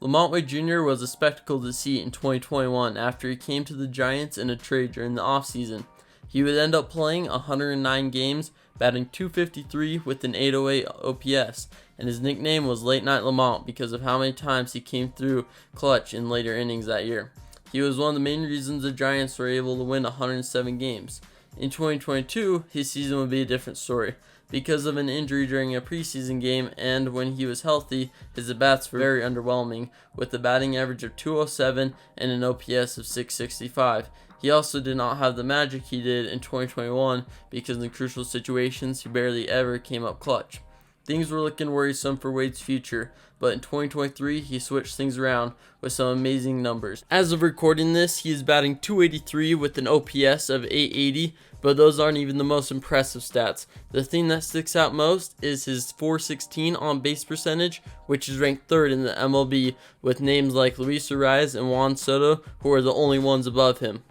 Lamonte Jr. was a spectacle to see in 2021 after he came to the Giants in a trade during the offseason. He would end up playing 109 games, batting .253 with an 808 OPS, and his nickname was Late Night Lamont because of how many times he came through clutch in later innings that year. He was one of the main reasons the Giants were able to win 107 games. In 2022, his season would be a different story. Because of an injury during a preseason game and when he was healthy, his at-bats were very underwhelming, with a batting average of .207 and an OPS of .665. He also did not have the magic he did in 2021 because in crucial situations he barely ever came up clutch. Things were looking worrisome for Wade's future, but in 2023 he switched things around with some amazing numbers. As of recording this, he is batting .283 with an OPS of .880, but those aren't even the most impressive stats. The thing that sticks out most is his .416 on base percentage, which is ranked third in the MLB, with names like Luis Arraez and Juan Soto, who are the only ones above him.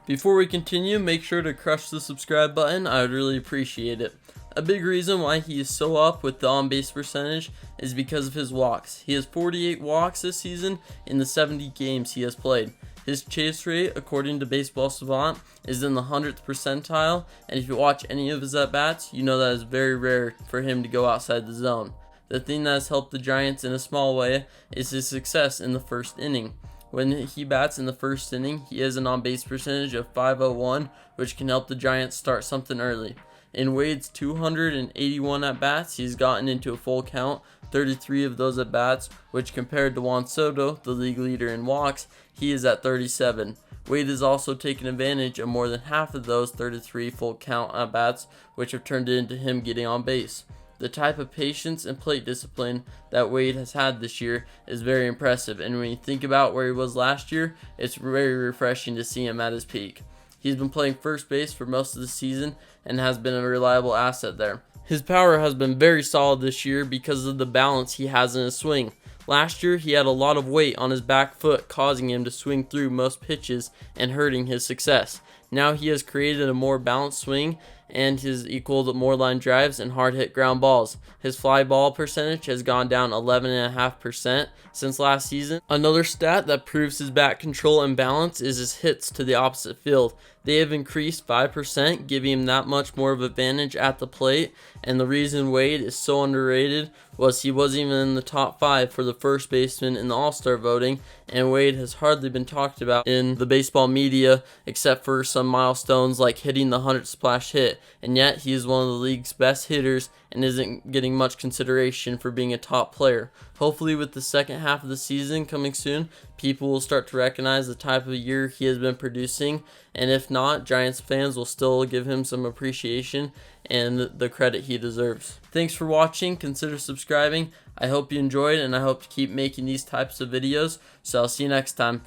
Before we continue, make sure to crush the subscribe button. I would really appreciate it. A big reason why he is so up with the on-base percentage is because of his walks. He has 48 walks this season in the 70 games he has played. His chase rate, according to Baseball Savant, is in the 100th percentile, and if you watch any of his at-bats, you know that it's very rare for him to go outside the zone. The thing that has helped the Giants in a small way is his success in the first inning. When he bats in the first inning, he has an on-base percentage of .501, which can help the Giants start something early. In Wade's 281 at-bats, he's gotten into a full count, 33 of those at-bats, which compared to Juan Soto, the league leader in walks, he is at 37. Wade has also taken advantage of more than half of those 33 full count at-bats, which have turned into him getting on base. The type of patience and plate discipline that Wade has had this year is very impressive, and when you think about where he was last year, it's very refreshing to see him at his peak. He's been playing first base for most of the season and has been a reliable asset there. His power has been very solid this year because of the balance he has in his swing. Last year, he had a lot of weight on his back foot, causing him to swing through most pitches and hurting his success. Now he has created a more balanced swing and has equaled more line drives and hard hit ground balls. His fly ball percentage has gone down 11.5% since last season. Another stat that proves his bat control and balance is his hits to the opposite field. They have increased 5%, giving him that much more of an advantage at the plate, and the reason Wade is so underrated was he wasn't even in the top 5 for the first baseman in the All-Star voting, and Wade has hardly been talked about in the baseball media except for some milestones like hitting the 100th splash hit, and yet he is one of the league's best hitters and isn't getting much consideration for being a top player. Hopefully with the second half of the season coming soon, people will start to recognize the type of year he has been producing, and if not, Giants fans will still give him some appreciation and the credit he deserves. Thanks for watching. Consider subscribing. I hope you enjoyed, and I hope to keep making these types of videos, so I'll see you next time.